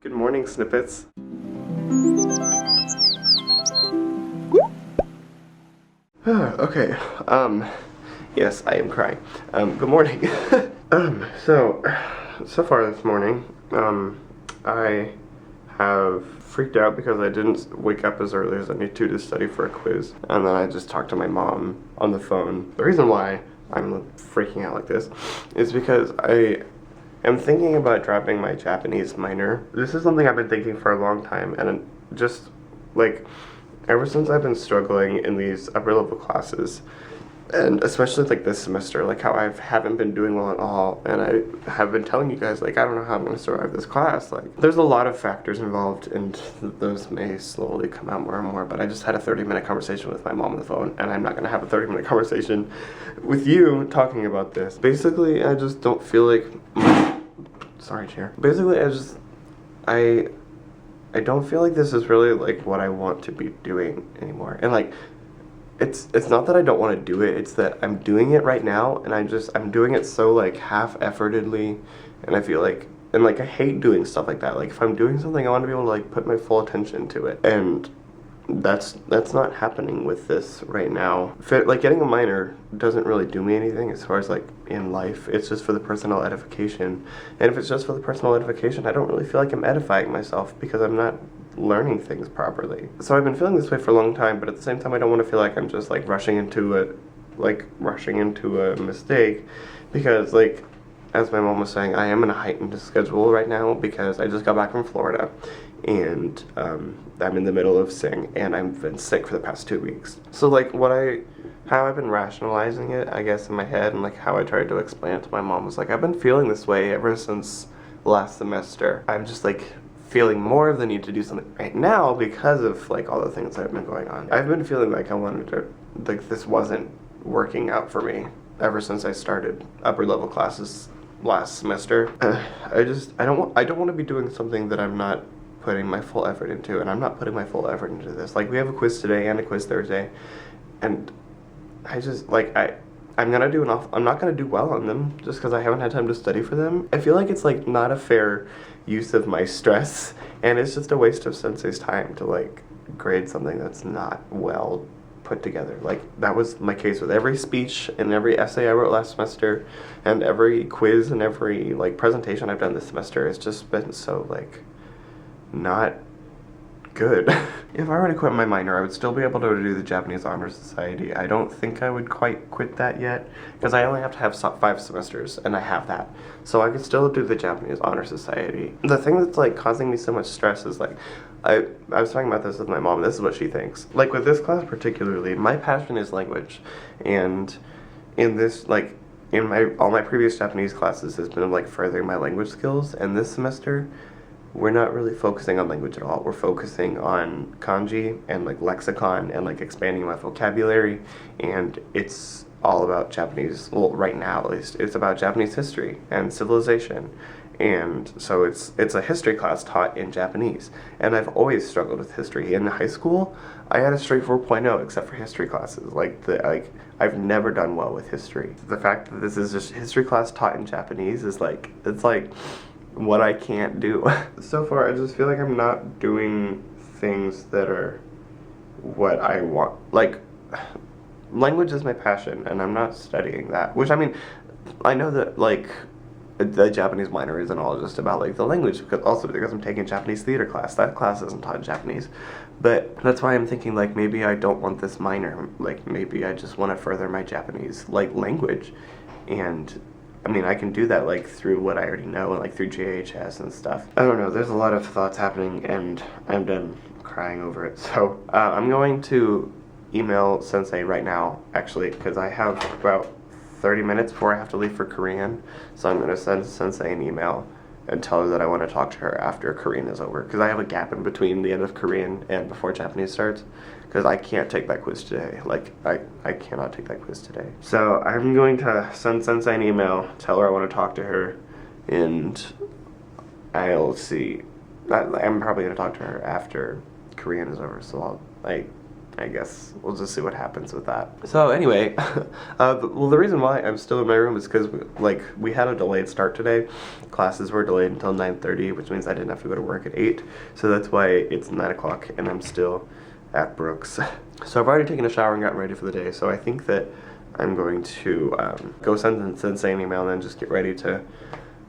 Good morning, Snippets. Okay, yes, I am crying. Good morning. So far this morning, I have freaked out because I didn't wake up as early as I need to study for a quiz, and then I just talked to my mom on the phone. The reason why I'm freaking out like this is because I am thinking about dropping my Japanese minor. This is something I've been thinking for a long time, and just like ever since I've been struggling in these upper level classes, and especially like this semester, like how I haven't been doing well at all, and I have been telling you guys, like, I don't know how I'm going to survive this class. Like, there's a lot of factors involved, and those may slowly come out more and more, but I just had a 30-minute conversation with my mom on the phone, and I'm not going to have a 30-minute conversation with you talking about this. Basically, I just don't feel like sorry, chair. Basically, I don't feel like this is really like what I want to be doing anymore. And like it's not that I don't want to do it, it's that I'm doing it right now, and I'm doing it so like half-effortedly, and I feel like, and like I hate doing stuff like that. Like if I'm doing something, I want to be able to like put my full attention to it. And that's not happening with this right now. Like getting a minor doesn't really do me anything as far as like in life. It's just for the personal edification, and if it's just for the personal edification, I don't really feel like I'm edifying myself because I'm not learning things properly. So I've been feeling this way for a long time, but at the same time I don't want to feel like I'm just like rushing into a mistake, because like as my mom was saying, I am in a heightened schedule right now because I just got back from Florida, and I'm in the middle of sing, and I've been sick for the past 2 weeks. So like how I've been rationalizing it, I guess, in my head, and like how I tried to explain it to my mom was like, I've been feeling this way ever since last semester. I'm just like feeling more of the need to do something right now because of like all the things that have been going on. I've been feeling like I wanted to, like this wasn't working out for me ever since I started upper level classes last semester. I don't want to be doing something that I'm not putting my full effort into, and I'm not putting my full effort into this. Like we have a quiz today and a quiz Thursday, and I just like I'm not gonna do well on them just because I haven't had time to study for them. I feel like it's like not a fair use of my stress, and it's just a waste of Sensei's time to like grade something that's not well put together. Like that was my case with every speech and every essay I wrote last semester, and every quiz and every like presentation I've done this semester. It's just been so like not good. If I were to quit my minor, I would still be able to do the Japanese Honor Society. I don't think I would quite quit that yet, because I only have to have 5 semesters, and I have that. So I could still do the Japanese Honor Society. The thing that's like causing me so much stress is like, I was talking about this with my mom, this is what she thinks. Like with this class particularly, my passion is language, and in this, like, in all my previous Japanese classes has been like furthering my language skills, and this semester, we're not really focusing on language at all. We're focusing on kanji and like lexicon and like expanding my vocabulary, and it's all about Japanese, well right now at least, it's about Japanese history and civilization. And so it's a history class taught in Japanese, and I've always struggled with history. In high school, I had a straight 4.0 except for history classes. I've never done well with history. The fact that this is just history class taught in Japanese is like, it's like what I can't do. So far, I just feel like I'm not doing things that are what I want. Like, language is my passion, and I'm not studying that. Which, I mean, I know that, like, the Japanese minor isn't all just about, like, the language, because I'm taking a Japanese theater class. That class isn't taught in Japanese. But that's why I'm thinking, like, maybe I don't want this minor. Like, maybe I just want to further my Japanese, like, language. And I mean, I can do that, like, through what I already know, and, like, through JHS and stuff. I don't know, there's a lot of thoughts happening, and I'm done crying over it. So, I'm going to email Sensei right now, actually, because I have about 30 minutes before I have to leave for Korean. So I'm going to send Sensei an email and tell her that I want to talk to her after Korean is over, because I have a gap in between the end of Korean and before Japanese starts, because I can't take that quiz today. Like, I cannot take that quiz today. So I'm going to send Sensei an email, tell her I want to talk to her, and I'll see. I'm probably going to talk to her after Korean is over, so I guess we'll just see what happens with that. So anyway, well, the reason why I'm still in my room is because we had a delayed start today. Classes were delayed until 9:30, which means I didn't have to go to work at 8. So that's why it's 9 o'clock and I'm still at Brooks. So I've already taken a shower and gotten ready for the day. So I think that I'm going to go send Sensei an email and then just get ready to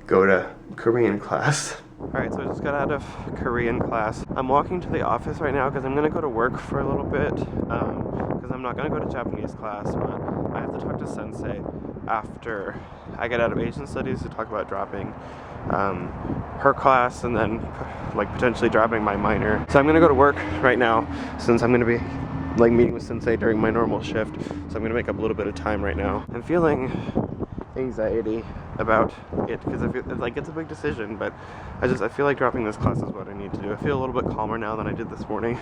go to Korean class. Alright, so I just got out of Korean class. I'm walking to the office right now because I'm going to go to work for a little bit, because I'm not going to go to Japanese class, but I have to talk to Sensei after I get out of Asian Studies to talk about dropping her class and then potentially dropping my minor. So I'm going to go to work right now since I'm going to be meeting with Sensei during my normal shift, so I'm going to make up a little bit of time right now. I'm feeling anxiety about it because I feel like it's a big decision, but I feel like dropping this class is what I need to do. I feel a little bit calmer now than I did this morning,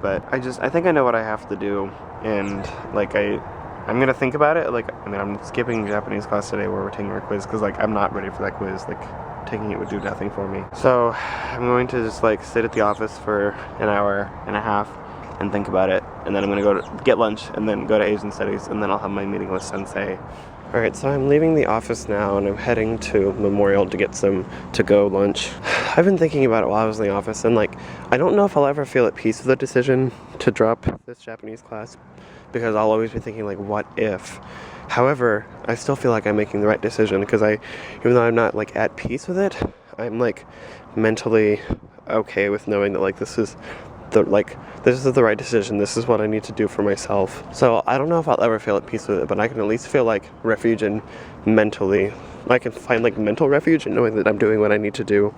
but I think I know what I have to do, and I'm gonna think about it. I'm skipping Japanese class today where we're taking our quiz because I'm not ready for that quiz. Taking it would do nothing for me. So I'm going to just sit at the office for an hour and a half and think about it, and then I'm gonna go to get lunch and then go to Asian Studies, and then I'll have my meeting with Sensei. Alright, so I'm leaving the office now and I'm heading to Memorial to get some to-go lunch. I've been thinking about it while I was in the office, and I don't know if I'll ever feel at peace with the decision to drop this Japanese class, because I'll always be thinking what if? However, I still feel like I'm making the right decision because even though I'm not at peace with it, I'm mentally okay with knowing that this is the right decision. This is what I need to do for myself. So I don't know if I'll ever feel at peace with it, but I can at least feel refuge in mentally. I can find mental refuge in knowing that I'm doing what I need to do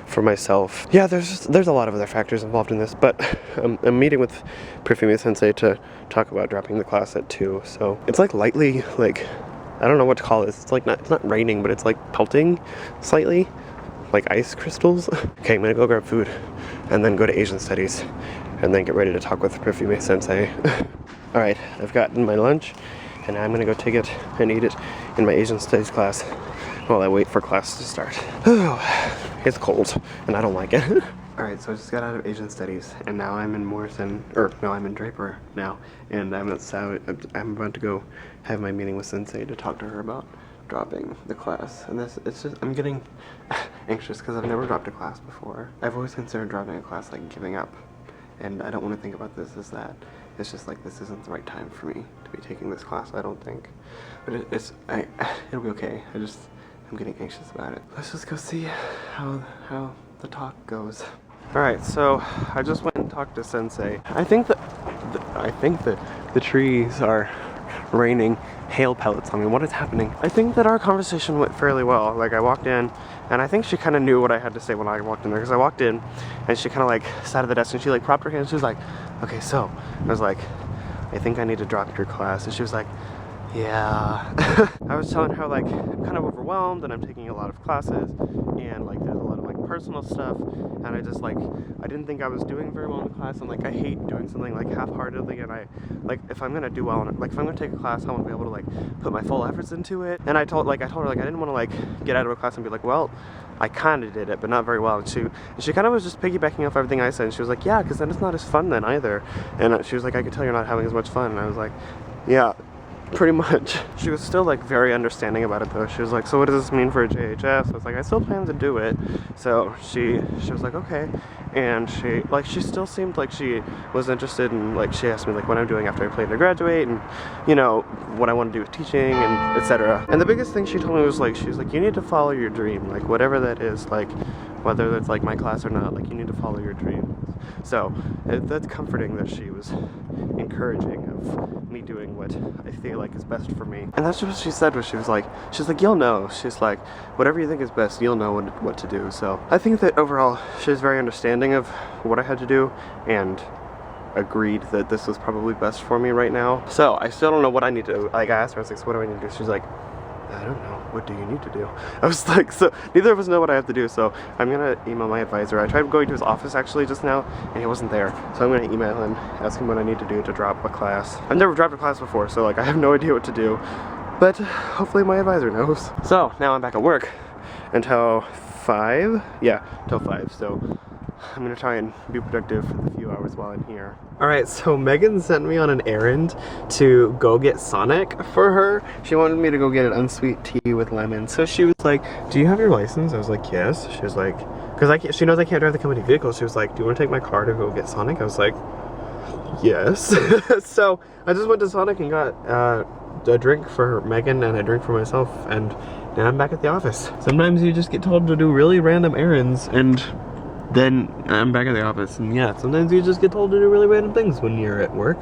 for myself. Yeah, there's a lot of other factors involved in this, but I'm meeting with Perfume Sensei to talk about dropping the class at 2. So it's lightly I don't know what to call this. It's not raining, but it's pelting slightly. Ice crystals. Okay, I'm gonna go grab food and then go to Asian Studies and then get ready to talk with Perfume Sensei. Alright, I've gotten my lunch and now I'm gonna go take it and eat it in my Asian Studies class while I wait for class to start. It's cold and I don't like it. Alright, so I just got out of Asian Studies and now I'm in I'm in Draper now, and I'm about to go have my meeting with Sensei to talk to her about dropping the class. And I'm getting anxious because I've never dropped a class before. I've always considered dropping a class giving up, and I don't want to think about this as that. It's just this isn't the right time for me to be taking this class, I don't think. But it'll be okay. I'm getting anxious about it. Let's just go see how the talk goes. Alright, so I just went and talked to Sensei. I think that the trees are raining hail pellets on me. What is happening? I think that our conversation went fairly well. I walked in and I think she kind of knew what I had to say when I walked in there, because I walked in and she kind of sat at the desk and she propped her hands. She was like, okay, so I was like, I think I need to drop your class. And she was like, yeah. I was telling her I'm kind of overwhelmed and I'm taking a lot of classes and there's a lot of personal stuff, and I didn't think I was doing very well in the class, and I hate doing something half-heartedly, and I if I'm gonna do well in it, if I'm gonna take a class, I want to be able to put my full efforts into it. And I told her I didn't want to get out of a class and be well, I kind of did it but not very well, and she kind of was just piggybacking off everything I said, and she was like, yeah, because then it's not as fun then either. And she was like, I could tell you're not having as much fun. And I was like, yeah, pretty much. She was still very understanding about it though. She was like, so what does this mean for a JHS? I was like, I still plan to do it. So she was like, okay. And she still seemed like she was interested in, she asked me what I'm doing after I plan to graduate, and what I want to do with teaching, and etc. And the biggest thing she told me was she was like, you need to follow your dream, whatever that is, whether it's my class or not, you need to follow your dream. So that's comforting that she was encouraging of me doing what I feel is best for me. And that's what she said. Was she was like, you'll know. She's like, whatever you think is best, you'll know what to do. So I think that overall she was very understanding of what I had to do and agreed that this was probably best for me right now. So I still don't know what I need to do. I asked her, I was like, so what do I need to do? She's like, I don't know. What do you need to do? I was like, so neither of us know what I have to do, so I'm gonna email my advisor. I tried going to his office actually just now, and he wasn't there. So I'm gonna email him, ask him what I need to do to drop a class. I've never dropped a class before, so I have no idea what to do. But hopefully my advisor knows. So now I'm back at work until 5. Yeah, till 5. So I'm gonna try and be productive for the few hours while I'm here. Alright, so Megan sent me on an errand to go get Sonic for her. She wanted me to go get an unsweet tea with lemon. So she was like, do you have your license? I was like, yes. She was like, because she knows I can't drive the company vehicle. She was like, do you want to take my car to go get Sonic? I was like, yes. So I just went to Sonic and got a drink for Megan and a drink for myself, and now I'm back at the office. Sometimes you just get told to do really random errands, and then I'm back at the office. And yeah, sometimes you just get told to do really random things when you're at work.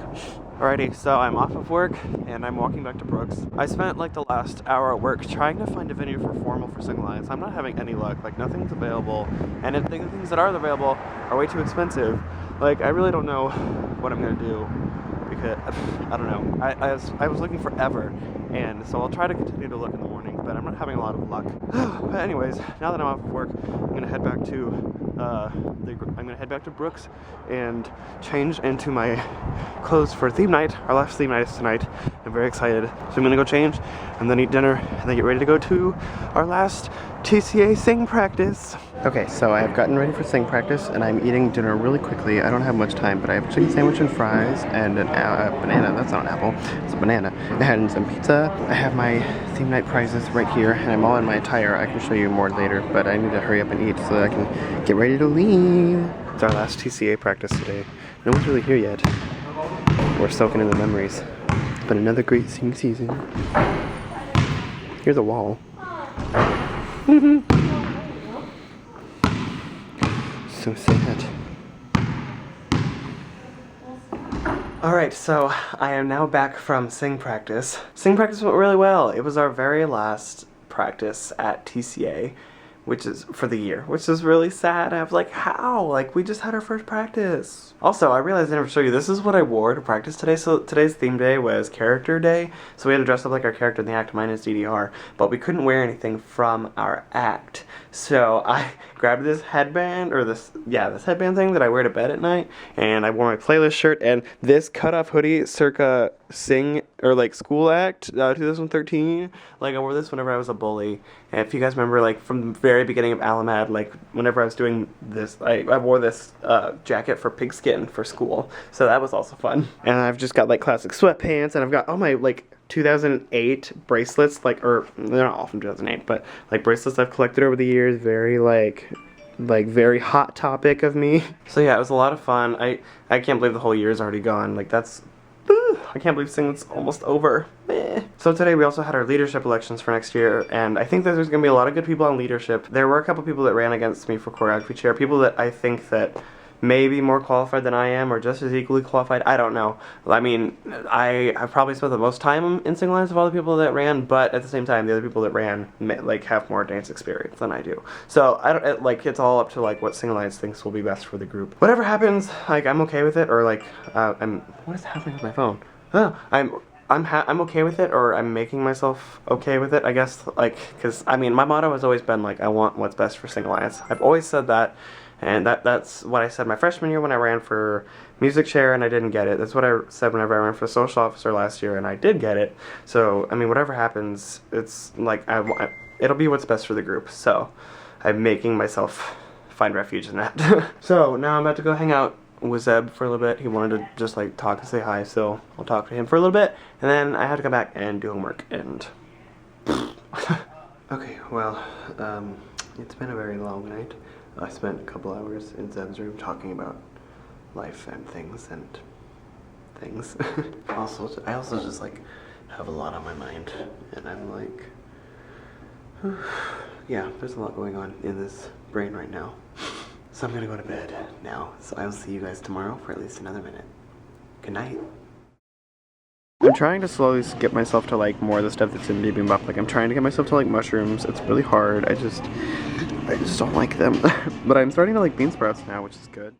Alrighty, so I'm off of work and I'm walking back to Brooks. I spent like the last hour at work trying to find a venue for formal for Sing Alliance. I'm not having any luck, like nothing's available, and the things that are available are way too expensive. Like, I really don't know what I'm gonna do, because I don't know. I was looking forever, and so I'll try to continue to look in the morning, but I'm not having a lot of luck. But anyways, now that I'm off of work, I'm gonna head back to Brooks and change into my clothes for theme night. Our last theme night is tonight. I'm very excited. So I'm gonna go change and then eat dinner and then get ready to go to our last TCA sing practice. Okay, so I have gotten ready for sing practice and I'm eating dinner really quickly. I don't have much time, but I have a chicken sandwich and fries and a banana. That's not an apple, it's a banana. And some pizza. I have my theme night prizes right here and I'm all in my attire. I can show you more later, but I need to hurry up and eat so that I can get ready to leave. It's our last TCA practice today. No one's really here yet. We're soaking in the memories. It's been another great singing season. Here's a wall. So sad. Alright, so I am now back from sing practice. Sing practice went really well. It was our very last practice at TCA, which is for the year, which is really sad. I was like, how? Like, we just had our first practice. Also, I realized I never showed you, this is what I wore to practice today. So today's theme day was character day. So we had to dress up like our character in the act, minus DDR, but we couldn't wear anything from our act. So I grabbed this headband, or this headband thing that I wear to bed at night, and I wore my playlist shirt and this cutoff hoodie circa sing, or like school act, 2013. Like, I wore this whenever I was a bully. And if you guys remember, like, from the very beginning of ALAMAD, like, whenever I was doing this, I wore this jacket for pigskin for school. So that was also fun. And I've just got, like, classic sweatpants, and I've got all my, like, 2008 bracelets, like, or they're not all from 2008, but, like, bracelets I've collected over the years. Very, like very hot topic of me. So yeah, it was a lot of fun. I can't believe the whole year is already gone. Like, that's... I can't believe singing's almost over. So today we also had our leadership elections for next year, and I think that there's going to be a lot of good people on leadership. There were a couple people that ran against me for choreography chair, people that I think that may be more qualified than I am, or just as equally qualified. I don't know. I mean, I've probably spent the most time in Sing Alliance of all the people that ran, but at the same time, the other people that ran, like, have more dance experience than I do. So I don't, like, it's all up to, like, what Sing Alliance thinks will be best for the group. Whatever happens, like, I'm okay with it, or like, what is happening with my phone? Oh, I'm okay with it, or I'm making myself okay with it, I guess, like, because, I mean, my motto has always been, like, I want what's best for Sing Alliance. I've always said that, and that's what I said my freshman year when I ran for music chair and I didn't get it. That's what I said whenever I ran for social officer last year and I did get it. So, I mean, whatever happens, it's, like, it'll be what's best for the group, so I'm making myself find refuge in that. So, now I'm about to go hang out with Zeb for a little bit. He wanted to just, like, talk and say hi, so I'll talk to him for a little bit, and then I have to come back and do homework, and... Okay, well, it's been a very long night. I spent a couple hours in Zeb's room talking about life and things, I also just, like, have a lot on my mind, and I'm like... yeah, there's a lot going on in this brain right now. So I'm gonna go to bed now, so I'll see you guys tomorrow for at least another minute. Good night. I'm trying to slowly get myself to like more of the stuff that's in bibimbap. Like, I'm trying to get myself to like mushrooms. It's really hard. I just don't like them. But I'm starting to like bean sprouts now, which is good.